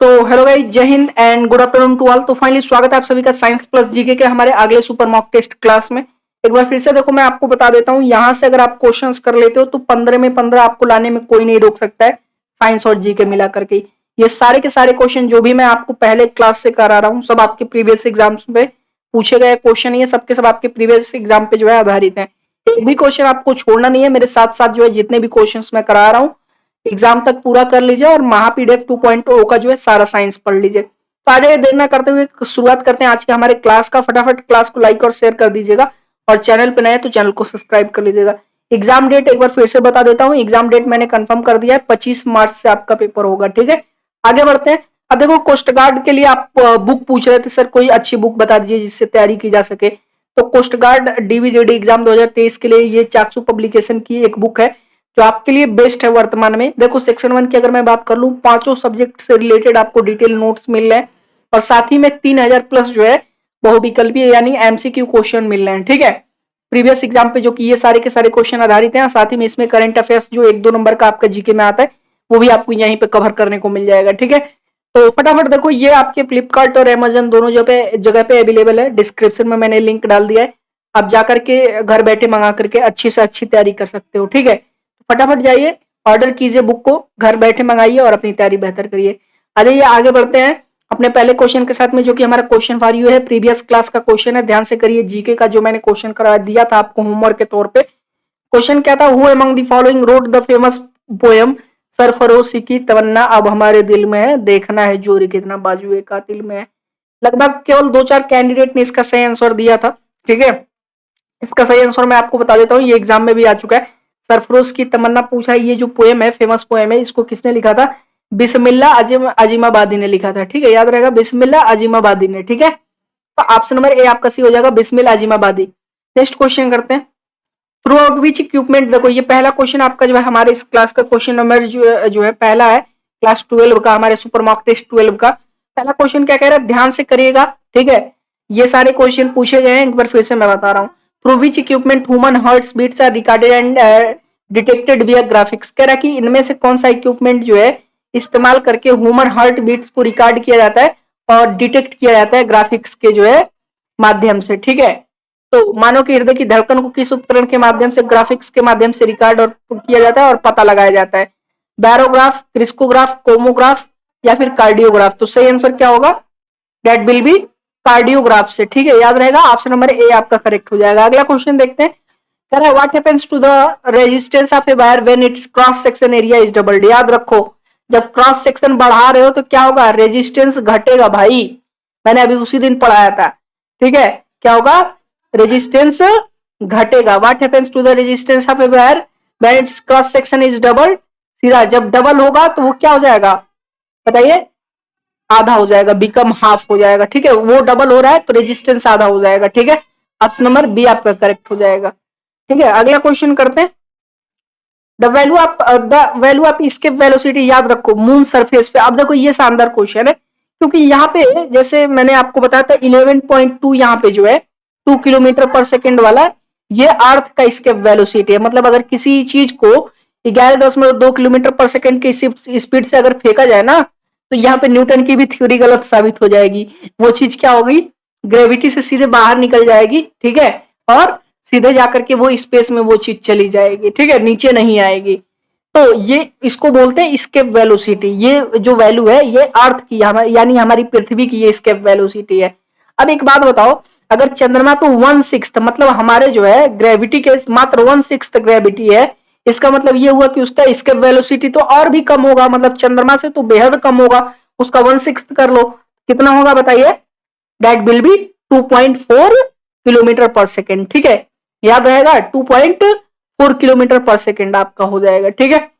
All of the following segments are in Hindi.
तो हेलो गाइस, जय हिंद and good afternoon to all. तो फाइनली स्वागत है आप सभी का साइंस प्लस जीके के हमारे अगले सुपर मॉक टेस्ट क्लास में। एक बार फिर से देखो, मैं आपको बता देता हूँ, यहाँ से अगर आप क्वेश्चंस कर लेते हो तो 15 में 15 आपको लाने में कोई नहीं रोक सकता है, साइंस और जीके मिला करके। ये सारे के सारे क्वेश्चन जो भी मैं आपको पहले क्लास से करा रहा हूँ, सब आपके प्रीवियस एग्जाम्स पे पूछे गए क्वेश्चन, ये सबके सब आपके प्रीवियस एग्जाम पे जो है आधारित है। एक भी क्वेश्चन आपको छोड़ना नहीं है, मेरे साथ साथ जो है जितने भी क्वेश्चन मैं करा रहा हूँ एग्जाम तक पूरा कर लीजिए और महापीडीएफ 2.0 का जो है सारा साइंस पढ़ लीजिए। तो आ जाइए, देर ना करते हुए शुरुआत करते हैं आज के हमारे क्लास का। फटाफट क्लास को लाइक और शेयर कर दीजिएगा और चैनल पे नए तो चैनल को सब्सक्राइब कर लीजिएगा। एग्जाम डेट एक बार फिर से बता देता हूँ, एग्जाम डेट मैंने कंफर्म कर दिया है, 25 मार्च से आपका पेपर होगा। ठीक है, आगे बढ़ते हैं। अब देखो, कोस्ट गार्ड के लिए आप बुक पूछ रहे थे, सर कोई अच्छी बुक बता दीजिए जिससे तैयारी की जा सके। तो कोस्ट गार्ड डीवीजीडी एग्जाम 2023 के लिए ये चाक्षु पब्लिकेशन की एक बुक है जो आपके लिए बेस्ट है वर्तमान में। देखो, सेक्शन 1 की अगर मैं बात कर लूं, पांचों सब्जेक्ट से रिलेटेड आपको डिटेल नोट्स मिल रहे हैं और साथ ही में 3000 प्लस जो है बहुविकल्पीय यानी एमसीक्यू क्वेश्चन मिल रहे हैं। ठीक है, प्रीवियस एग्जाम पे जो कि ये सारे के सारे क्वेश्चन आधारित हैं। साथ ही में इसमें करंट अफेयर्स जो 1-2 नंबर का आपका जीके में आता है वो भी आपको यहीं पे कवर करने को मिल जाएगा। ठीक है, तो फटाफट देखो, ये आपके फ्लिपकार्ट और अमेजन दोनों जगह पे अवेलेबल है। डिस्क्रिप्शन में मैंने लिंक डाल दिया है, आप जाकर के घर बैठे मंगा करके अच्छी से अच्छी तैयारी कर सकते हो। ठीक है, फटाफट जाइए, ऑर्डर कीजिए बुक को, घर बैठे मंगाइए और अपनी तैयारी बेहतर करिए। आ जाइए, आगे बढ़ते हैं अपने पहले क्वेश्चन के साथ में, जो कि हमारा क्वेश्चन फॉर यू है, प्रीवियस क्लास का क्वेश्चन है। ध्यान से करिए, जीके का जो मैंने क्वेश्चन करा दिया था आपको होमवर्क के तौर पे। क्वेश्चन क्या था, who among the following wrote the famous poem Sarfaroshi ki Tamanna अब हमारे दिल में है, देखना है जोरी कितना बाजुए कातिल में है। लगभग केवल 2-4 कैंडिडेट ने इसका सही आंसर दिया था। ठीक है, इसका सही आंसर मैं आपको बता देता हूँ, ये एग्जाम में भी आ चुका है। सरफरोश की तमन्ना पूछा है, ये जो पोएम है, फेमस पोएम है, इसको किसने लिखा था? बिस्मिल्लाह अजीमाबादी ने लिखा था। ठीक है, याद रहेगा, बिस्मिल्लाह अजीमाबादी ने। ठीक है, तो ऑप्शन नंबर ए आपका सी हो जाएगा, बिस्मिल्लाह अजीमाबादी। नेक्स्ट क्वेश्चन करते हैं, थ्रू आउट विच इक्विपमेंट। देखो, ये पहला क्वेश्चन आपका जो है हमारे इस क्लास का क्वेश्चन नंबर जो है पहला है, क्लास 12 का, हमारे सुपर मॉक टेस्ट 12 का पहला क्वेश्चन क्या कह रहा है, ध्यान से करिएगा। ठीक है, ये सारे क्वेश्चन पूछे गए हैं, एक बार फिर से मैं बता रहा हूँ। Through which equipment human hearts beats are recorded and detected via graphics. कह रहा है कि इनमें से कौन सा इक्विपमेंट जो है इस्तेमाल करके ह्यूमन हार्ट बीट्स को रिकॉर्ड किया जाता है और डिटेक्ट किया जाता है ग्राफिक्स के जो है माध्यम से। ठीक है, तो मानव के हृदय की धड़कन को किस उपकरण के माध्यम से, ग्राफिक्स के माध्यम से रिकॉर्ड और किया जाता है और पता लगाया जाता है? बैरोग्राफ, क्रिस्कोग्राफ, कोमोग्राफ या फिर कार्डियोग्राफ? तो सही आंसर क्या होगा? दैट विल बी कार्डियोग्राफ से। ठीक है, याद रहेगा, ऑप्शन नंबर ए आपका करेक्ट हो जाएगा। अगला क्वेश्चन देखते हैं, कह रहा है what happens to the resistance of a wire when its cross section area is doubled. याद रखो, जब क्रॉस सेक्शन बढ़ा रहे हो तो क्या होगा? रेजिस्टेंस घटेगा भाई, मैंने अभी उसी दिन पढ़ाया था। ठीक है, क्या होगा? रेजिस्टेंस घटेगा। What happens to the resistance of a wire when its cross section is doubled. सीधा जब डबल होगा तो वो क्या हो जाएगा बताइए? आधा हो जाएगा, बिकम हाफ हो जाएगा। ठीक है, वो डबल हो रहा है तो रेजिस्टेंस आधा हो जाएगा। ठीक है, ऑप्शन नंबर बी आपका करेक्ट हो जाएगा। ठीक है, अगला क्वेश्चन करते हैं, the value of escape velocity. याद रखो, मून सरफेस पे। अब देखो, ये शानदार क्वेश्चन है क्योंकि यहाँ पे जैसे मैंने आपको बताया था 11.2 यहाँ पे जो है 2 किलोमीटर पर सेकेंड वाला, ये अर्थ का एस्केप वेलोसिटी है। मतलब अगर किसी चीज को 11.2 किलोमीटर पर सेकेंड की स्पीड से अगर फेंका जाए ना, तो यहाँ पे न्यूटन की भी थ्योरी गलत साबित हो जाएगी। वो चीज क्या होगी? ग्रेविटी से सीधे बाहर निकल जाएगी। ठीक है, और सीधे जाकर के वो स्पेस में वो चीज चली जाएगी। ठीक है, नीचे नहीं आएगी। तो ये इसको बोलते हैं स्केप वेलोसिटी। ये जो वैल्यू है ये अर्थ की यानी हमारी पृथ्वी की ये स्केप वेलोसिटी है। अब एक बात बताओ, अगर चंद्रमा पे 1/6 मतलब हमारे जो है ग्रेविटी के मात्र 1/6 ग्रेविटी है, इसका मतलब ये हुआ कि उसका स्केप वेलोसिटी तो और भी कम होगा, मतलब चंद्रमा से तो बेहद कम होगा। उसका 1/6 कर लो, कितना होगा बताइए? That will be 2.4 kilometre per second. ठीक है, याद रहेगा, 2.4 किलोमीटर पर सेकेंड आपका हो जाएगा। ठीक है,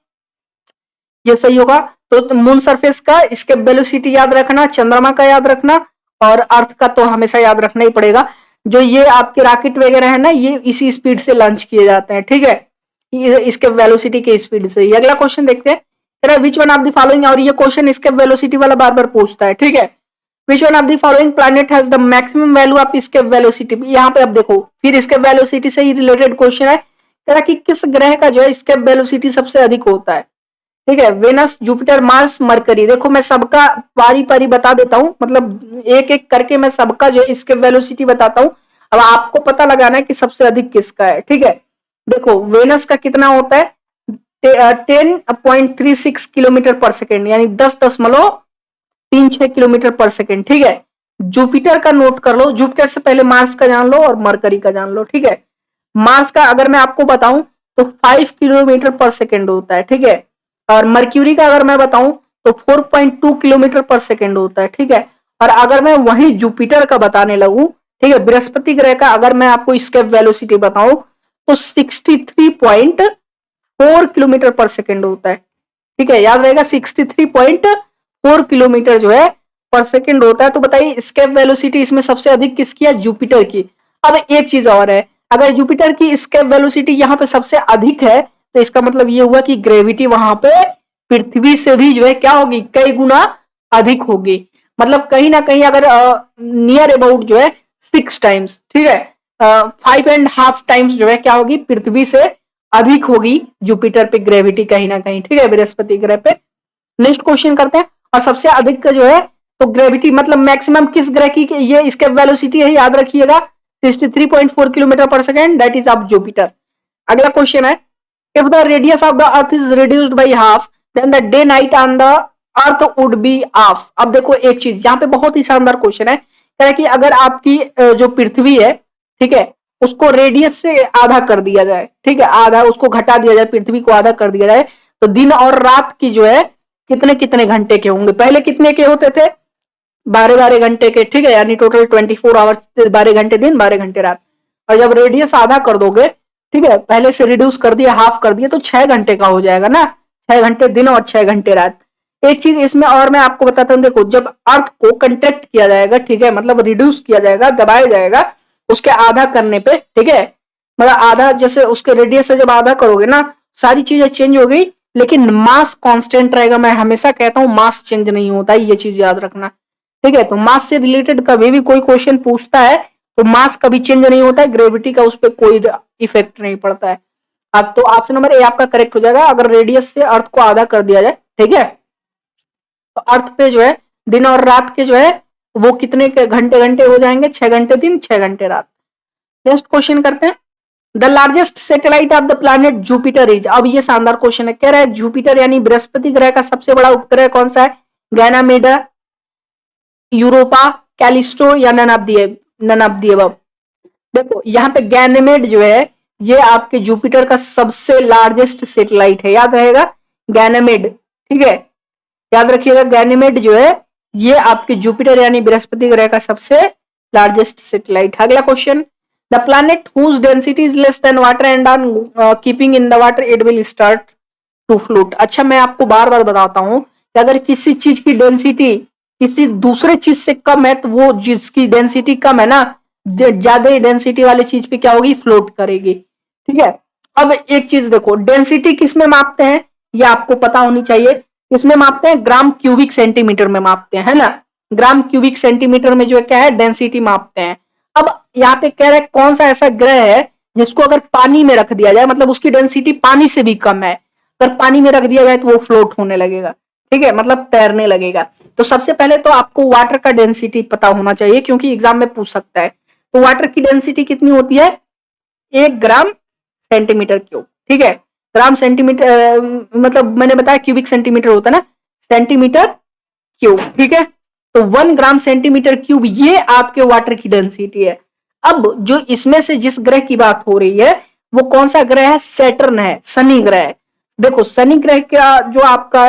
ये सही होगा। तो मून सरफेस का स्केप वेलोसिटी याद रखना, चंद्रमा का याद रखना और अर्थ का तो हमेशा याद रखना ही पड़ेगा। जो ये आपके रॉकेट वगैरह है ना, ये इसी स्पीड से लॉन्च किए जाते हैं। ठीक है, इसके वेलोसिटी के स्पीड से। अगला क्वेश्चन देखते हैं, विच वन ऑफ द फॉलोइंग, और ये क्वेश्चन इसके वेलोसिटी वाला बार बार पूछता है। ठीक है, विच one of the following planet has the maximum value of इसके वेलोसिटी। यहाँ पे अब देखो, फिर इसके वेलोसिटी से ही रिलेटेड क्वेश्चन है, कि किस ग्रह का जो है इसके वेलोसिटी सबसे अधिक होता है। ठीक है, वेनस, जुपिटर, मार्स, मरकरी। देखो मैं सबका पारी पारी बता देता हूँ, मतलब एक एक करके मैं सबका जो है इसके वेलोसिटी बताता हूँ। अब आपको पता लगाना है कि सबसे अधिक किसका है। ठीक है, देखो वेनस का कितना होता है, 10.36 किलोमीटर पर सेकेंड, यानी 10.36 किलोमीटर पर सेकेंड। ठीक है, जुपिटर का नोट कर लो, जुपिटर से पहले मार्स का जान लो और मरकरी का जान लो। ठीक है, मार्स का अगर मैं आपको बताऊं तो 5 किलोमीटर पर सेकेंड होता है। ठीक है, और मर्क्यूरी का अगर मैं बताऊं तो 4.2 किलोमीटर पर सेकेंड होता है। ठीक है, और अगर मैं वही जुपिटर का बताने लगूं, ठीक है, बृहस्पति ग्रह का अगर मैं आपको इसके वेलोसिटी बताऊं तो 63.4 किलोमीटर पर सेकेंड होता है। ठीक है, याद रहेगा 63.4 किलोमीटर जो है पर सेकेंड होता है। तो बताइए स्केप वेलोसिटी इसमें सबसे अधिक किसकी है, जुपिटर की। अब एक चीज और है, अगर जुपिटर की स्केप वेलोसिटी यहाँ पे सबसे अधिक है तो इसका मतलब ये हुआ कि ग्रेविटी वहां पे पृथ्वी से भी जो है क्या होगी, कई गुना अधिक होगी। मतलब कहीं ना कहीं अगर नियर अबाउट जो है 6 टाइम्स, ठीक है, 5.5 टाइम्स जो है क्या होगी, पृथ्वी से अधिक होगी जुपिटर पे ग्रेविटी कहीं ना कहीं। ठीक है, बृहस्पति ग्रह पे। नेक्स्ट क्वेश्चन करते हैं। और सबसे अधिक का जो है तो ग्रेविटी मतलब मैक्सिमम किस ग्रह की, ये इसके वेलोसिटी है, याद रखिएगा 63.4 kilometre per second, that is of Jupiter. अगला क्वेश्चन है, if the radius of the earth is reduced by half then the day night on the earth would be of. अब देखो एक चीज यहाँ पे बहुत ही शानदार क्वेश्चन है, कह रहा है कि अगर आपकी जो पृथ्वी है, ठीक है, उसको रेडियस से आधा कर दिया जाए, ठीक है, आधा उसको घटा दिया जाए, पृथ्वी को आधा कर दिया जाए, तो दिन और रात की जो है कितने कितने घंटे के होंगे। पहले कितने के होते थे, 12-12 घंटे के। ठीक है, यानी टोटल 24 आवर्स, 12 घंटे दिन 12 घंटे रात। और जब रेडियस आधा कर दोगे, ठीक है, पहले से रिड्यूस कर दिया, हाफ कर दिया, तो 6 घंटे का हो जाएगा ना, 6 घंटे दिन और 6 घंटे रात। एक चीज इसमें और मैं आपको बताता हूँ, देखो जब अर्थ को कंट्रैक्ट किया जाएगा, ठीक है, मतलब रिड्यूस किया जाएगा, दबाया जाएगा उसके आधा करने पे, ठीक है, मतलब आधा जैसे उसके रेडियस से जब आधा करोगे ना, सारी चीजें चेंज हो गई, लेकिन मास कांस्टेंट रहेगा। मैं हमेशा कहता हूं मास चेंज नहीं होता है, ये चीज याद रखना। ठीक है, तो मास से रिलेटेड कभी भी कोई क्वेश्चन पूछता है तो मास कभी चेंज नहीं होता है, ग्रेविटी का उस पर कोई इफेक्ट नहीं पड़ता है। अब तो ऑप्शन नंबर ए आपका करेक्ट हो जाएगा, अगर रेडियस से अर्थ को आधा कर दिया जाए। ठीक है, तो अर्थ पे जो है दिन और रात के जो है वो कितने घंटे घंटे हो जाएंगे, 6 घंटे दिन 6 घंटे रात। नेक्स्ट क्वेश्चन करते हैं, the largest satellite of the planet Jupiter is. अब ये शानदार क्वेश्चन है, कह रहा है जुपिटर यानी बृहस्पति ग्रह का सबसे बड़ा उपग्रह कौन सा है, गैनामेडा, यूरोपा, कैलिस्टो या नन ऑफ दी अबव। देखो यहाँ पे गैनेमेड जो है ये आपके जुपिटर का सबसे लार्जेस्ट सैटेलाइट है, याद रहेगा गैनेमेड। ठीक है, याद रखिएगा गैनीमेड जो है ये आपके जुपिटर यानी बृहस्पति ग्रह का सबसे लार्जेस्ट सैटेलाइट। अगला question, the planet whose density is less than water and on keeping in the water it will start to float. अच्छा मैं आपको बार बार बताता हूं कि अगर किसी चीज की डेंसिटी किसी दूसरे चीज से कम है तो वो जिसकी डेंसिटी कम है ना, ज्यादा डेंसिटी वाली चीज पे क्या होगी, फ्लोट करेगी। ठीक है, अब एक चीज देखो, डेंसिटी किस में मापते हैं ये आपको पता होनी चाहिए। इसमें मापते हैं ग्राम क्यूबिक सेंटीमीटर में मापते हैं, है ना, ग्राम क्यूबिक सेंटीमीटर में जो है क्या है, डेंसिटी मापते हैं। अब यहाँ पे कह रहे हैं कौन सा ऐसा ग्रह है जिसको अगर पानी में रख दिया जाए, मतलब उसकी डेंसिटी पानी से भी कम है, अगर पानी में रख दिया जाए तो वो फ्लोट होने लगेगा। ठीक है, मतलब तैरने लगेगा। तो सबसे पहले तो आपको वाटर का डेंसिटी पता होना चाहिए क्योंकि एग्जाम में पूछ सकता है। तो वाटर की डेंसिटी कितनी होती है, 1 ग्राम सेंटीमीटर क्यूब। ठीक है, ग्राम सेंटीमीटर मतलब मैंने बताया क्यूबिक सेंटीमीटर होता है ना, सेंटीमीटर क्यूब। ठीक है, तो 1 ग्राम सेंटीमीटर क्यूब ये आपके वाटर की डेंसिटी है। अब जो इसमें से जिस ग्रह की बात हो रही है वो कौन सा ग्रह है, सैटर्न है, शनि ग्रह। देखो शनि ग्रह का जो आपका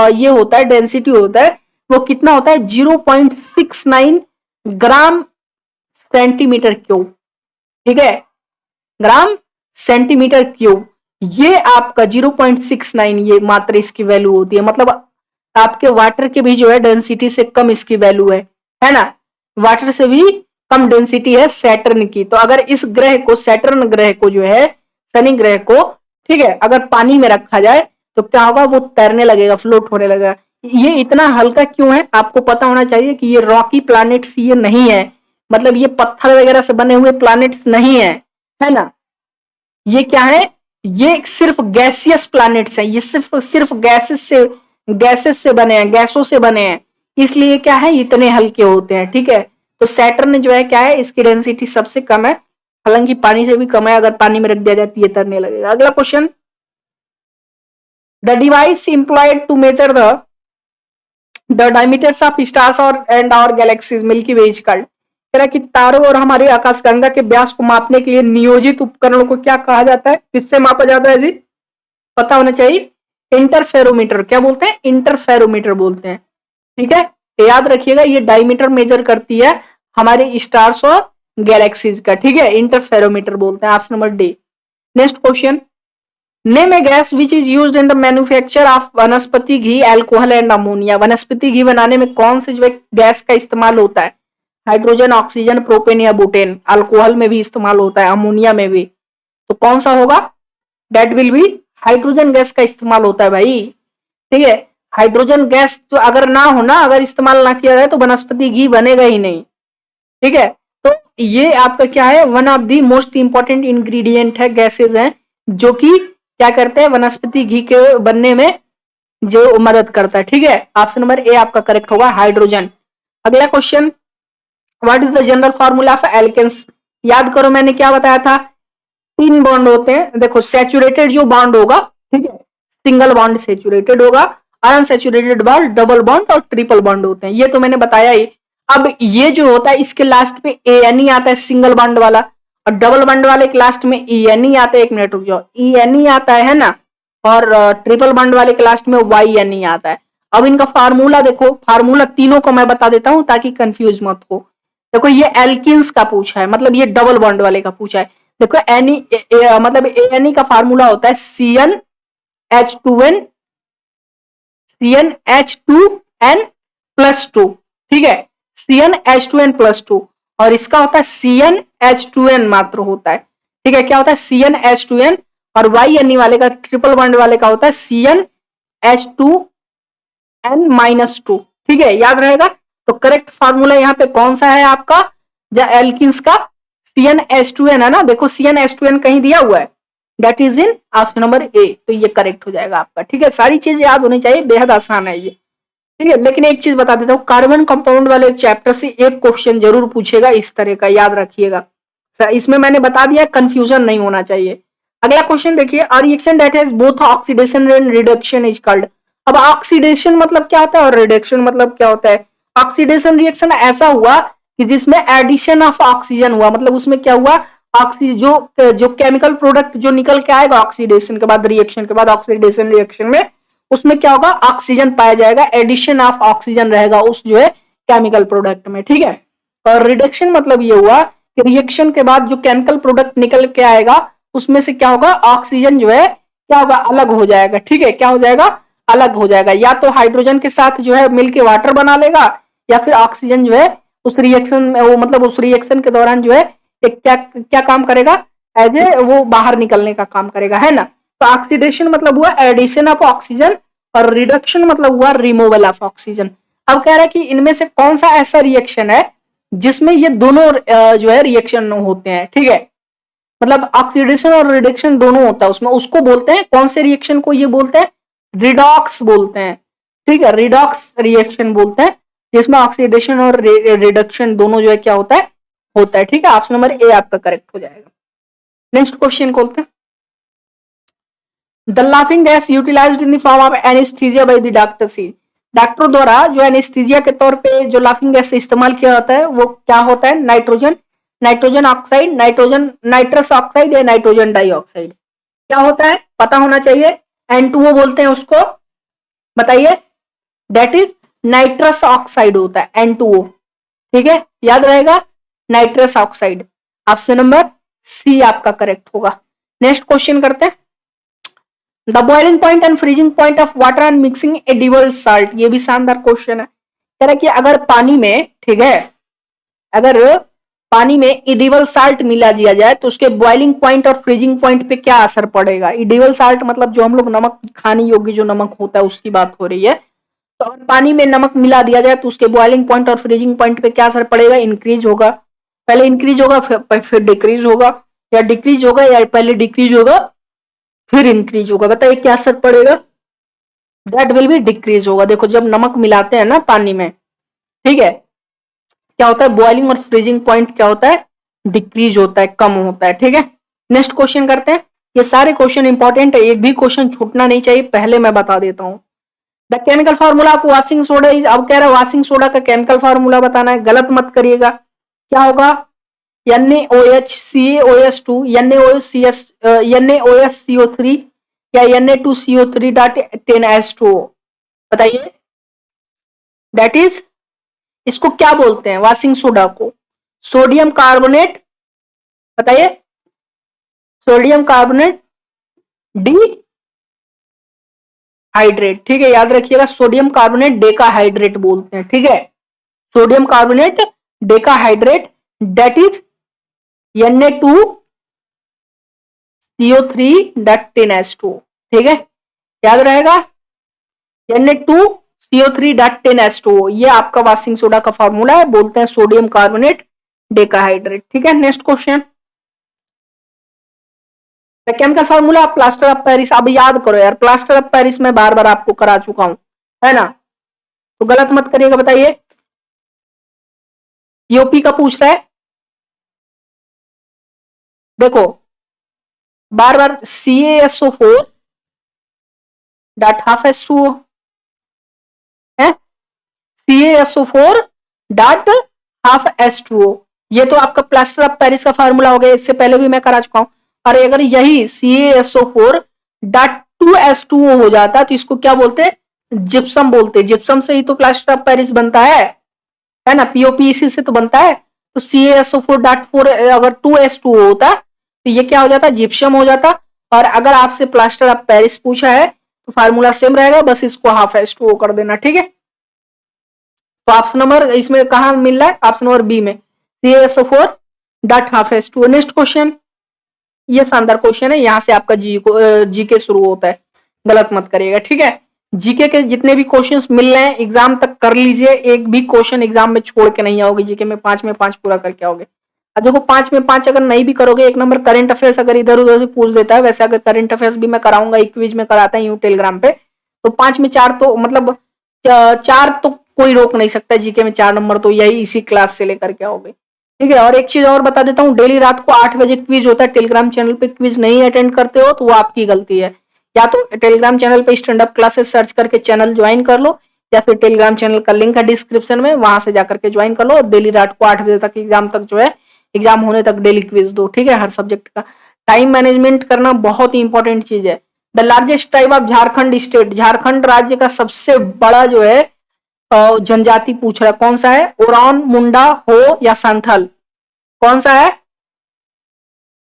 ये होता है डेंसिटी होता है वो कितना होता है, 0.69 ग्राम सेंटीमीटर क्यूब। ठीक है, ग्राम सेंटीमीटर क्यूब, ये आपका 0.69 ये मात्र इसकी वैल्यू होती है। मतलब आपके वाटर के भी जो है डेंसिटी से कम इसकी वैल्यू है ना, वाटर से भी कम डेंसिटी है सैटर्न की। तो अगर इस ग्रह को, सैटर्न ग्रह को जो है, शनि ग्रह को, ठीक है, अगर पानी में रखा जाए तो क्या होगा, वो तैरने लगेगा, फ्लोट होने लगेगा। ये इतना हल्का क्यों है, आपको पता होना चाहिए कि ये रॉकी प्लैनेट्स ये नहीं है, मतलब ये पत्थर वगैरह से बने हुए प्लैनेट्स नहीं है, है ना। ये क्या है, ये सिर्फ गैसियस प्लैनेट्स हैं, ये सिर्फ गैसेस से बने हैं, गैसों से बने हैं, इसलिए क्या है इतने हल्के होते हैं। ठीक है, तो सैटर्न जो है क्या है, इसकी डेंसिटी सबसे कम है, हालांकि पानी से भी कम है, अगर पानी में रख दिया जाए तो ये तैरने लगेगा। अगला question, the device employed to measure the diameters of stars और एंड और galaxies Milky Way is called. कह रहा कि तारों और हमारे आकाशगंगा के व्यास को मापने के लिए नियोजित उपकरणों को क्या कहा जाता है, किससे मापा जाता है जी, पता होना चाहिए। इंटरफेरोमीटर, क्या बोलते हैं, इंटरफेरोमीटर बोलते हैं। ठीक है, तो याद रखिएगा ये डायमीटर मेजर करती है हमारे स्टार्स और गैलेक्सीज का। ठीक है, इंटरफेरोमीटर बोलते हैं। Option number D. Next question, name A gas which is used in the manufacture of वनस्पति घी, अल्कोहल एंड अमोनिया। वनस्पति घी बनाने में कौन से जो गैस का इस्तेमाल होता है, हाइड्रोजन, ऑक्सीजन, प्रोपेन या बुटेन। अल्कोहल में भी इस्तेमाल होता है, अमोनिया में भी, तो कौन सा होगा, that will be hydrogen gas का इस्तेमाल होता है भाई। ठीक है, हाइड्रोजन गैस जो अगर ना हो ना, अगर इस्तेमाल ना किया जाए तो वनस्पति घी बनेगा ही नहीं। ठीक है, तो ये आपका क्या है, one of the most important ingredient है, गैसेज हैं जो कि क्या करते हैं वनस्पति घी के बनने में जो मदद करता है। ठीक है, ऑप्शन नंबर ए आपका करेक्ट होगा, हाइड्रोजन। अगला question, what is the general formula of alkenes. याद करो मैंने क्या बताया था, 3 बॉन्ड होते हैं। देखो सैचुरेटेड जो बॉन्ड होगा, ठीक है, सिंगल बॉन्ड सैचुरेटेड होगा, अनसैचुरेटेड बॉन्ड, डबल बॉन्ड और ट्रिपल बॉन्ड होते हैं, ये तो मैंने बताया ही। अब ये जो होता है इसके लास्ट में एन आता है, सिंगल बॉन्ड वाला, और डबल बॉन्ड वाले के लास्ट में एन आता है। एक मिनट रुक जाओ, एन आता है ना, और ट्रिपल बॉन्ड वाले के लास्ट में वाई एन आता है। अब इनका फार्मूला देखो, फार्मूला तीनों को मैं बता देता हूं ताकि कंफ्यूज मत हो। देखो ये एल्किन्स का पूछा है, मतलब ये डबल बॉन्ड वाले का पूछा है। देखो मतलब एन का फार्मूला होता है CnH2n, CnH2n+2। ठीक है, CnH2n+2, और इसका होता है CnH2n मात्र होता है। ठीक है, क्या होता है CnH2n, और वाई एन वाले का, ट्रिपल बॉन्ड वाले का होता है CnH2n-2। ठीक है, याद रहेगा। तो करेक्ट फार्मूला यहाँ पे कौन सा है आपका, एल्किन्स का CnH2n है ना, देखो CnH2n कहीं दिया हुआ है, that is in option number A, तो ये करेक्ट हो जाएगा आपका। ठीक है, सारी चीज याद होनी चाहिए, बेहद आसान है ये। ठीक है, लेकिन एक चीज बता देता हूँ, कार्बन कंपाउंड वाले चैप्टर से एक क्वेश्चन जरूर पूछेगा इस तरह का, याद रखिएगा। इसमें मैंने बता दिया, कंफ्यूजन नहीं होना चाहिए। अगला क्वेश्चन देखिए, a reaction that has both oxidation and reduction is called. अब ऑक्सीडेशन मतलब क्या होता है और रिडक्शन मतलब क्या होता है। ऑक्सीडेशन रिएक्शन ऐसा हुआ कि जिसमें एडिशन ऑफ ऑक्सीजन हुआ, मतलब उसमें क्या हुआ, ऑक्सीजन जो केमिकल प्रोडक्ट जो निकल के आएगा ऑक्सीडेशन के बाद, रिएक्शन के बाद, ऑक्सीडेशन रिएक्शन में, उसमें क्या होगा, ऑक्सीजन पाया जाएगा, एडिशन ऑफ ऑक्सीजन रहेगा उस जो है केमिकल प्रोडक्ट में। ठीक है, और रिडक्शन मतलब ये हुआ कि रिएक्शन के बाद जो केमिकल प्रोडक्ट निकल के आएगा उसमें से क्या होगा, ऑक्सीजन जो है क्या होगा, अलग हो जाएगा। ठीक है, क्या हो जाएगा, अलग हो जाएगा, या तो हाइड्रोजन के साथ जो है मिलके वाटर बना लेगा, या फिर ऑक्सीजन जो है उस रिएक्शन में, वो मतलब उस रिएक्शन के दौरान जो है एक क्या क्या काम करेगा, एज ए वो बाहर निकलने का काम करेगा, है ना। तो ऑक्सीडेशन मतलब हुआ एडिशन ऑफ ऑक्सीजन, और रिडक्शन मतलब हुआ रिमूवल ऑफ ऑक्सीजन। अब कह रहा है कि इनमें से कौन सा ऐसा रिएक्शन है जिसमें ये दोनों जो है रिएक्शन होते हैं। ठीक है, मतलब ऑक्सीडेशन और रिडक्शन दोनों होता है उसमें, उसको बोलते हैं, कौन से रिएक्शन को ये बोलते हैं, रिडॉक्स बोलते हैं। ठीक है, रिडॉक्स रिएक्शन बोलते हैं, जिसमें ऑक्सीडेशन और रिडक्शन दोनों जो है क्या होता है। ठीक है, ऑप्शन नंबर ए आपका करेक्ट हो जाएगा। नेक्स्ट क्वेश्चन खोलते हैं, the laughing gas utilized in the form of anaesthesia by the doctor C. डॉक्टरों द्वारा जो एनेस्थीसिया के तौर पे जो लाफिंग गैस इस्तेमाल किया जाता है वो क्या होता है, नाइट्रोजन ऑक्साइड, नाइट्रस ऑक्साइड या नाइट्रोजन डाइऑक्साइड, क्या होता है पता होना चाहिए। N2O बोलते हैं उसको, बताइए, दैट इज नाइट्रस ऑक्साइड होता है N2O। ठीक है, याद रहेगा, nitrous oxide, option number C आपका करेक्ट होगा। नेक्स्ट क्वेश्चन करते हैं, the boiling point and freezing point of water and mixing edible salt. ये भी शानदार क्वेश्चन है, कह रहा है कि अगर पानी में, ठीक है, अगर पानी में इडिबल साल्ट मिला दिया जाए तो उसके बॉइलिंग पॉइंट और फ्रीजिंग पॉइंट पे क्या असर पड़ेगा। इडिबल साल्ट मतलब जो हम लोग नमक खाने योग्य जो नमक होता है उसकी बात हो रही है। तो अगर पानी में नमक मिला दिया जाए तो उसके बॉइलिंग पॉइंट और फ्रीजिंग पॉइंट पे क्या असर पड़ेगा, इंक्रीज होगा, पहले इंक्रीज होगा फिर डिक्रीज होगा, या डिक्रीज होगा या पहले डिक्रीज होगा फिर इंक्रीज होगा। बताइए क्या असर पड़ेगा? दैट विल बी डिक्रीज होगा। देखो जब नमक मिलाते हैं ना पानी में, ठीक है, क्या होता है, बॉइलिंग और फ्रीजिंग पॉइंट क्या होता है, डिक्रीज होता है, कम होता है। ठीक है, नेक्स्ट क्वेश्चन करते हैं। ये सारे क्वेश्चन इंपॉर्टेंट है, एक भी क्वेश्चन छूटना नहीं चाहिए, पहले मैं बता देता हूं। The chemical formula of washing soda is, अब कह रहा है वॉशिंग सोडा का केमिकल फार्मूला बताना है, गलत मत करिएगा। क्या होगा, NaOH, CaOH2, NaOH CO3 या Na2CO3.10H2O। बताइए, दैट इज, इसको क्या बोलते हैं वॉशिंग सोडा को? सोडियम कार्बोनेट, बताइए, सोडियम कार्बोनेट डी हाइड्रेट। ठीक है, याद रखिएगा, सोडियम कार्बोनेट डेका हाइड्रेट बोलते हैं। ठीक है, sodium carbonate Deka hydrate, that is Na2CO3.10H2। ठीक है, याद रहेगा, Na2CO3.10H2O, ये आपका वॉशिंग सोडा का फॉर्मूला है, बोलते हैं सोडियम कार्बोनेट डेकाहाइड्रेट। ठीक है, next question, the chemical formula of plaster of Paris. अब याद करो यार, प्लास्टर ऑफ पेरिस में बार बार आपको करा चुका हूं, है ना, तो गलत मत करिएगा। बताइए, यूपी का पूछ रहा है, देखो बार बार CaSO4.12H2O है, CaSO4.12H2O, ये तो आपका प्लास्टर ऑफ पेरिस का फार्मूला हो गया, इससे पहले भी मैं करा चुका हूं। और अगर यही CaSO4.2H2O हो जाता तो इसको क्या बोलते, जिप्सम बोलते। जिप्सम से ही तो प्लास्टर ऑफ पेरिस बनता है ना, पीओपी इसी से तो बनता है। तो CaSO4.4 अगर 2H2O होता तो ये क्या हो जाता, जिप्सम हो जाता। और अगर आपसे प्लास्टर ऑफ पेरिस पूछा है तो फार्मूला सेम रहेगा, बस इसको हाफ H2O कर देना। ठीक है, तो ऑप्शन नंबर इसमें कहा मिल रहा है, ऑप्शन नंबर बी में, CaSO4.12H2O। नेक्स्ट क्वेश्चन, ये शानदार क्वेश्चन है, यहां से आपका जीके शुरू होता है, गलत मत करिएगा। ठीक है, जीके के जितने भी क्वेश्चंस मिल रहे हैं एग्जाम तक कर लीजिए, एक भी क्वेश्चन एग्जाम में छोड़ के नहीं आओगे, जीके में 5 में 5 पूरा करके आओगे। अब देखो 5 में 5 अगर नहीं भी करोगे, एक नंबर करंट अफेयर्स अगर इधर उधर से पूछ देता है, वैसे अगर करंट अफेयर्स भी मैं कराऊंगा, एक क्विज में कराता हूँ टेलीग्राम पे, तो 5 में 4 तो मतलब 4 तो कोई रोक नहीं सकता, जीके में 4 नंबर तो यही इसी क्लास से लेकर के आओगे। ठीक है, और एक चीज और बता देता हूँ, डेली रात को 8 बजे क्विज होता है टेलीग्राम चैनल पे, क्विज नहीं अटेंड करते हो तो वो आपकी गलती है, या तो टेलीग्राम चैनल पे स्टैंड अप क्लासेस सर्च करके चैनल ज्वाइन कर लो, या फिर टेलीग्राम चैनल का लिंक है डिस्क्रिप्शन में, वहां से जाकर के ज्वाइन कर लो। और डेली रात को 8 बजे तक एग्जाम तक जो है, एग्जाम होने तक डेली क्विज दो। ठीक है, हर सब्जेक्ट का टाइम मैनेजमेंट करना बहुत ही इंपॉर्टेंट चीज है। The largest tribe of Jharkhand state, Jharkhand राज्य का सबसे बड़ा जो है जनजाति पूछ रहा है, कौन सा है, ओरान, मुंडा, हो या संथल, कौन सा है,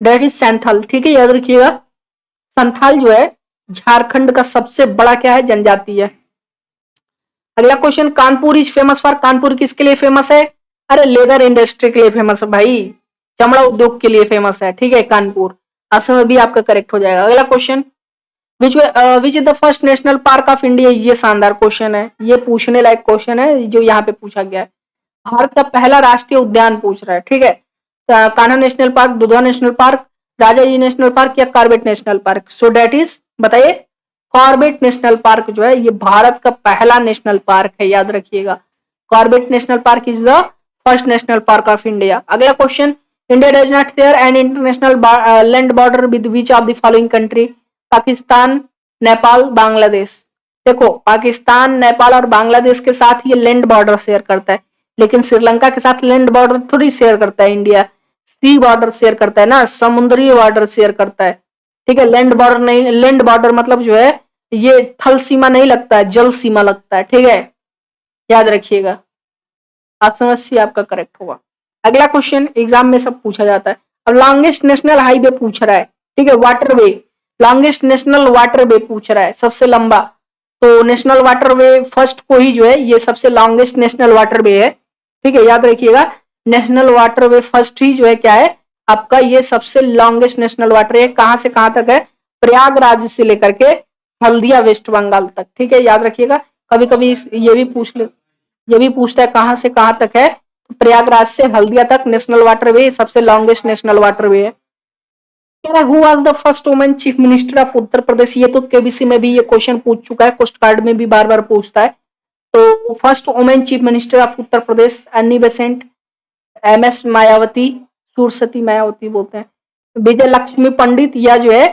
दैट इज संथल। ठीक है, याद रखिएगा, संथाल जो है झारखंड का सबसे बड़ा क्या है, जनजाति है। अगला question, Kanpur is famous for, Kanpur किसके लिए फेमस है, अरे लेदर इंडस्ट्री के लिए फेमस है भाई, चमड़ा उद्योग के लिए फेमस है। ठीक है, कानपुर, ऑप्शन भी आपका करेक्ट हो जाएगा। अगला question, which is the first national park of India, ये शानदार क्वेश्चन है, ये पूछने लायक क्वेश्चन है जो यहाँ पे पूछा गया है। भारत का पहला राष्ट्रीय उद्यान पूछ रहा है। ठीक है, Kanha national park, Dudhwa national park, Rajaji national park या Corbett national park. So that is, बताइए, कॉर्बेट नेशनल पार्क जो है ये भारत का पहला नेशनल पार्क है, याद रखिएगा, Corbett national park is the first national park of India. अगला क्वेश्चन, India does not share an international land border with which of the following country, Pakistan, Nepal, Bangladesh. देखो पाकिस्तान, नेपाल और बांग्लादेश के साथ ये लैंड बॉर्डर शेयर करता है, लेकिन श्रीलंका के साथ लैंड बॉर्डर थोड़ी शेयर करता है इंडिया, सी बॉर्डर शेयर करता है ना, समुद्री बॉर्डर शेयर करता है। ठीक है, लैंड बॉर्डर नहीं, लैंड बॉर्डर मतलब जो है ये थल सीमा नहीं लगता है, जल सीमा लगता है। ठीक है, याद रखिएगा, ऑप्शन सी आपका करेक्ट होगा। अगला क्वेश्चन एग्जाम में सब पूछा जाता है। अब लॉन्गेस्ट नेशनल हाईवे पूछ रहा है। ठीक है, वाटरवे, लॉन्गेस्ट नेशनल वाटरवे पूछ रहा है, सबसे लंबा, तो नेशनल वाटरवे फर्स्ट को ही जो है ये सबसे लॉन्गेस्ट नेशनल वाटरवे है। ठीक है, याद रखिएगा, नेशनल वाटरवे फर्स्ट ही जो है क्या है आपका, ये सबसे लॉन्गेस्ट नेशनल वाटर है। कहां से कहां तक है, प्रयागराज से लेकर के हल्दिया वेस्ट बंगाल तक। ठीक है, याद रखिएगा, कभी कभी ये भी ये भी पूछता है कहां से कहां तक है, तो प्रयागराज से हल्दिया तक नेशनल वाटरवे सबसे लॉन्गेस्ट नेशनल वाटरवे है। कह रहा है who was the first women chief minister of Uttar Pradesh. ये तो केबीसी में भी ये क्वेश्चन पूछ चुका है, पोस्ट कार्ड में भी बार बार पूछता है। तो first women chief minister of Uttar Pradesh Annie Besant, M S Mayawati, सुरसती मायावती बोलते हैं, विजय लक्ष्मी पंडित, या जो है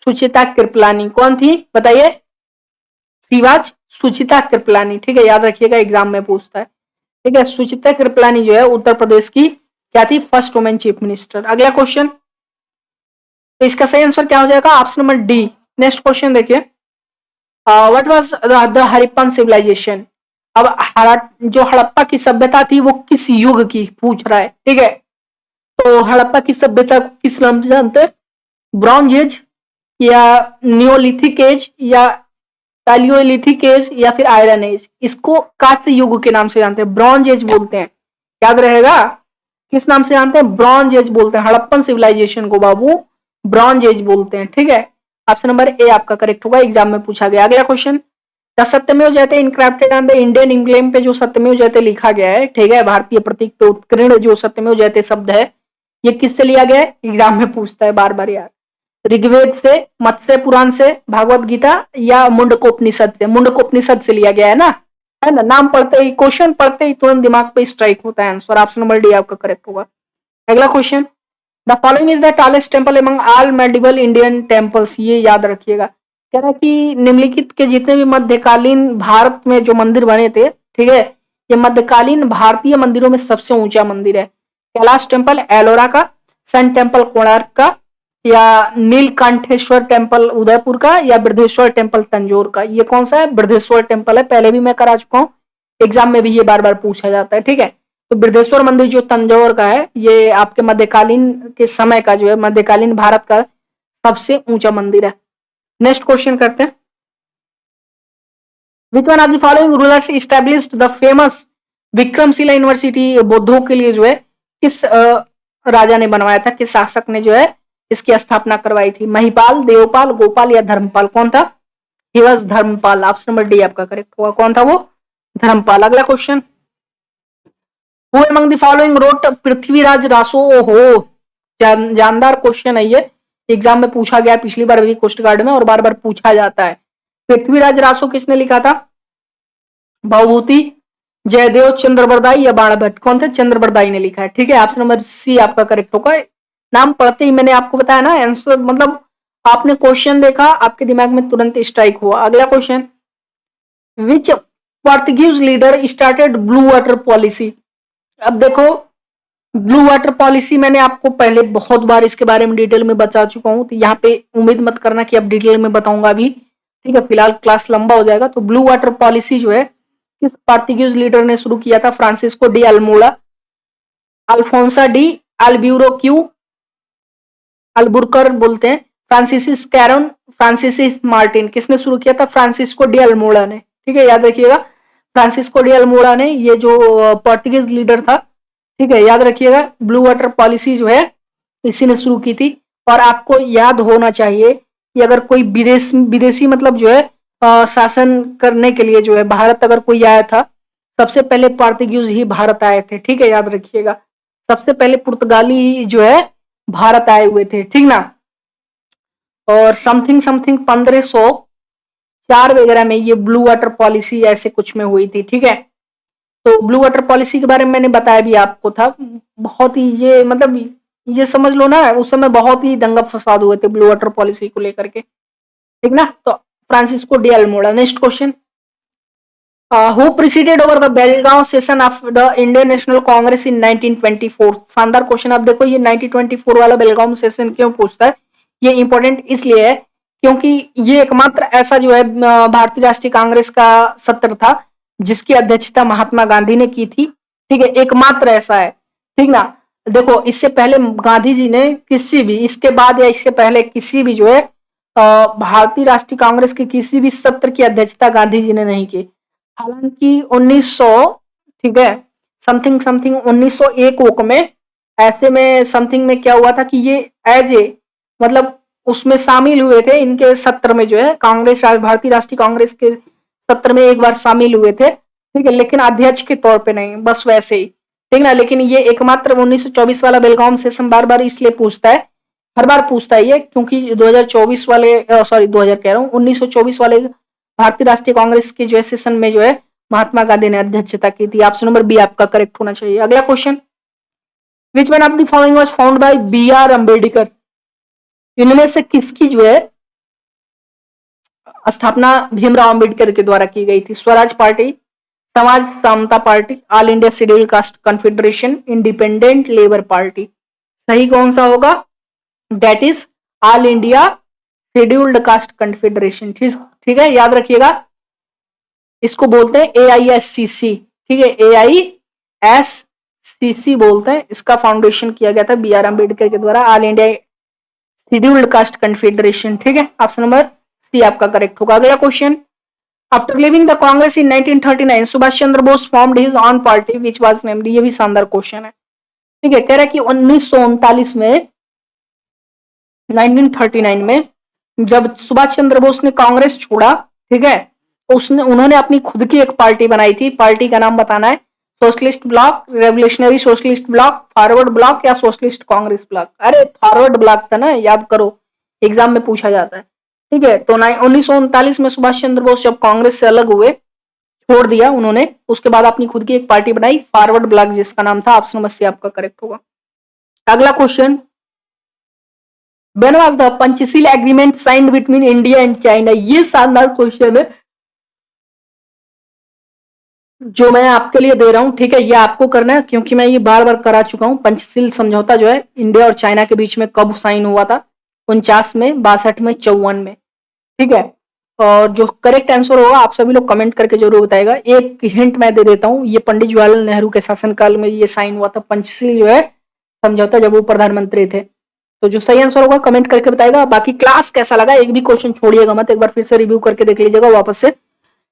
सुचिता कृपलानी। कौन थी बताइए? शिवाज सुचिता कृपलानी। ठीक है, याद रखिएगा, एग्जाम में पूछता है। ठीक है, सुचिता कृपलानी जो है उत्तर प्रदेश की क्या थी? First women chief minister. अगला क्वेश्चन, तो इसका सही आंसर क्या हो जाएगा? Option number D. Next question देखिए, what was the Harappan civilisation. अब जो हड़प्पा की सभ्यता थी वो किस युग की पूछ रहा है। ठीक है, तो हड़प्पा की सभ्यता को किस नाम से जानते हैं? ब्रॉन्ज एज, या नियोलिथिक एज, या पैलियोलिथिक एज, या फिर आयरन एज। इसको कांस्य युग के नाम से जानते हैं, ब्रॉन्ज एज बोलते हैं। याद रहेगा, किस नाम से जानते हैं? ब्रॉन्ज एज बोलते हैं। हड़प्पन सिविलाइजेशन को बाबू ब्रॉन्ज एज बोलते हैं। ठीक है, ऑप्शन नंबर ए आपका करेक्ट होगा, एग्जाम में पूछा गया। अगला क्वेश्चन, द सत्यमेव जयते इनक्राफ्टेड ऑन द इंडियन एम्ब्लेम पे जो सत्यमेव जयते लिखा गया है, ठीक है, भारतीय प्रतीक पे उत्कीर्ण जो सत्यमेव जयते शब्द है, ये किससे लिया गया है? एग्जाम में पूछता है बार बार यार। ऋग्वेद से, मत्स्य पुराण से, भागवत गीता, या मुंडकोपनिषद से? मुंडकोपनिषद से लिया गया है ना। नाम पढ़ते ही, क्वेश्चन पढ़ते ही तुरंत दिमाग पे स्ट्राइक होता है आंसर। ऑप्शन नंबर डी आपका करेक्ट होगा। अगला question, the following is the tallest temple among all medieval Indian temples. ये याद रखिएगा, कह रहा है कि निम्नलिखित के जितने भी मध्यकालीन भारत में जो मंदिर बने थे, ठीक है, ये मध्यकालीन भारतीय मंदिरों में सबसे ऊंचा मंदिर है। कैलाश टेम्पल एलोरा का, सन टेम्पल कोणार्क का, या नीलकंठेश्वर टेम्पल उदयपुर का, या बृहदेश्वर टेम्पल तंजौर का। ये कौन सा है? बृहदेश्वर टेम्पल है, पहले भी मैं करा चुका हूँ, एग्जाम में भी ये बार बार पूछा जाता है। ठीक है, तो बृहदेश्वर मंदिर जो तंजौर का है, ये आपके मध्यकालीन के समय का जो है, मध्यकालीन भारत का सबसे ऊंचा मंदिर है। नेक्स्ट क्वेश्चन करते हैं, विच one of the following rulers established the famous Vikramshila university. बौद्धों के लिए जो है किस राजा ने बनवाया था, किस शासक ने जो है इसकी स्थापना करवाई थी? महिपाल, देवपाल, गोपाल, या धर्मपाल। कौन था? He was Dharmpal. Option number D आपका करेक्ट होगा। कौन था वो? धर्मपाल। अगला question, who among the following wrote Prithviraj Raso. ओहो, जानदार क्वेश्चन है ये, एग्जाम में पूछा गया पिछली बार भी कोस्ट गार्ड में, और बार बार पूछा जाता है। पृथ्वीराज रासो किसने लिखा था? भवभूति, जयदेव, चंद्रबरदाई, या बाणभट्ट। कौन थे? चंद्रबरदाई ने लिखा है। ठीक है, ऑप्शन नंबर सी आपका करेक्ट होगा। नाम पढ़ते ही मैंने आपको बताया ना आंसर, मतलब आपने क्वेश्चन देखा, आपके दिमाग में तुरंत स्ट्राइक हुआ। अगला question, which Portuguese leader started blue water policy. अब देखो, ब्लू वाटर पॉलिसी मैंने आपको पहले बहुत बार इसके बारे में डिटेल में बता चुका हूं, तो यहाँ पे उम्मीद मत करना कि अब डिटेल में बताऊंगा अभी। ठीक है, फिलहाल क्लास लंबा हो जाएगा। तो ब्लू वाटर पॉलिसी जो है किस पोर्तुगीज लीडर ने शुरू किया था? Francisco de Almora, Alphonsa D अल्ब्यूरोक्यू, अल्बुरकर बोलते हैं, फ्रांसिसिस कैरन, फ्रांसिसिस मार्टिन। किसने शुरू किया था? फ्रांसिस्को डी अल्मोड़ा ने। ठीक है, याद रखिएगा, फ्रांसिस्को डी अल्मोड़ा ने, ये जो पोर्तुगीज लीडर था, ठीक है, याद रखिएगा, ब्लू वाटर पॉलिसी जो है इसी ने शुरू की थी। और आपको याद होना चाहिए कि अगर कोई विदेशी मतलब जो है शासन करने के लिए जो है भारत अगर कोई आया था, सबसे पहले पोर्तुगीज ही भारत आए थे। ठीक है, याद रखिएगा, सबसे पहले पुर्तगाली जो है भारत आए हुए थे। ठीक ना, और समथिंग समथिंग 1504 वगैरह में ये ब्लू वाटर पॉलिसी ऐसे कुछ में हुई थी। ठीक है, तो ब्लू वाटर पॉलिसी के बारे में मैंने बताया भी आपको था। बहुत ही ये मतलब ये समझ लो ना, उस समय बहुत ही दंगा फसाद हुए थे ब्लू वाटर पॉलिसी को लेकर के। ठीक ना, तो Francisco de Almeida. Next question, who presided over the Belgaum session of the Indian National Congress in 1924। शानदार क्वेश्चन। अब देखो ये 1924 वाला बेलगांव सेशन क्यों पूछता है, ये इंपॉर्टेंट इसलिए है क्योंकि ये एकमात्र ऐसा जो है भारतीय राष्ट्रीय कांग्रेस का सत्र था जिसकी अध्यक्षता महात्मा गांधी ने की थी। ठीक है, एकमात्र ऐसा है। ठीक ना, देखो इससे पहले गांधी जी ने किसी भी, इसके बाद या इससे पहले किसी भी जो है भारतीय राष्ट्रीय कांग्रेस के किसी भी सत्र की अध्यक्षता गांधी जी ने नहीं की। हालांकि 1900, ठीक है, समथिंग समथिंग 1901 में ऐसे में समथिंग में क्या हुआ था कि ये एज ए मतलब उसमें शामिल हुए थे, इनके सत्र में जो है कांग्रेस, भारतीय राष्ट्रीय कांग्रेस के सत्र में एक बार शामिल हुए थे। ठीक है, लेकिन अध्यक्ष के तौर पे नहीं, बस वैसे ही। ठीक ना, लेकिन ये एकमात्र 1924 वाला बेलगाम सेशन बार बार इसलिए पूछता है हर बार पूछता है ये, क्योंकि 2024 वाले सॉरी 2000 कह रहा हूँ 1924 वाले भारतीय राष्ट्रीय कांग्रेस के जो है सेशन में जो है महात्मा गांधी ने अध्यक्षता की थी। ऑप्शन नंबर बी आपका करेक्ट होना चाहिए। अगला question, which one of the following was found by B R Ambedkar. इनमें से किसकी जो है स्थापना भीमराव अंबेडकर के द्वारा की गई थी? Swaraj party, Samaj Samata party, all India scheduled caste confederation, independent labour party. सही कौन सा होगा? That is all India scheduled caste confederation. ठीक है, याद रखिएगा, इसको बोलते हैं AISCC। ठीक है, AISCC बोलते हैं। इसका फाउंडेशन किया गया था बी आर अम्बेडकर के द्वारा, all India scheduled caste confederation. ठीक है, ऑप्शन नंबर सी आपका करेक्ट होगा। अगला question, after living the Congress in 1939 Subhash Chandra Bose formed his on party which was named. ये भी शानदार क्वेश्चन है। ठीक है, कह रहा है कि 1939 में 1939 में जब सुभाष चंद्र बोस ने कांग्रेस छोड़ा, ठीक है, तो उन्होंने अपनी खुद की एक पार्टी बनाई थी। पार्टी का नाम बताना है, socialist block, revolutionary socialist block, forward block या सोशलिस्ट कांग्रेस ब्लॉक। अरे फॉरवर्ड ब्लॉक था ना, याद करो, एग्जाम में पूछा जाता है। ठीक है, तो 1939 में सुभाष चंद्र बोस जब कांग्रेस से अलग हुए, छोड़ दिया उन्होंने, उसके बाद अपनी खुद की एक पार्टी बनाई, फॉरवर्ड ब्लॉक, जिसका नाम था। ऑप्शन नंबर सी आपका करेक्ट होगा। अगला question, when was the Panchsheel agreement signed between India and China. ये शानदार क्वेश्चन है जो मैं आपके लिए दे रहा हूं। ठीक है, ये आपको करना है क्योंकि मैं ये बार बार करा चुका हूं। पंचशील समझौता जो है इंडिया और चाइना के बीच में कब साइन हुआ था? 49 में, 62 में, 54 में। ठीक है, और जो करेक्ट आंसर होगा आप सभी लोग कमेंट करके जरूर बताएगा। एक हिंट मैं दे देता हूँ, ये पंडित जवाहरलाल नेहरू के शासनकाल में ये साइन हुआ था पंचशील जो है समझौता, जब वो प्रधानमंत्री थे। तो जो सही आंसर होगा कमेंट करके बताएगा। बाकी क्लास कैसा लगा एक भी क्वेश्चन छोड़िएगा मत, एक बार फिर से रिव्यू करके देख लीजिएगा वापस से।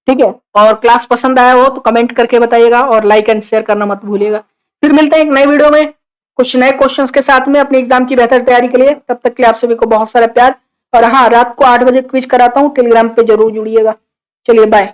ठीक है, और क्लास पसंद आया हो तो कमेंट करके बताइएगा और लाइक एंड शेयर करना मत भूलिएगा। फिर मिलते हैं एक नए वीडियो में कुछ नए क्वेश्चंस के साथ में अपने एग्जाम की बेहतर तैयारी के लिए। तब तक के लिए आप सभी को बहुत सारा प्यार। और हाँ, रात को 8 बजे क्विज कराता हूँ, टेलीग्राम पे जरूर जुड़िएगा। चलिए बाय।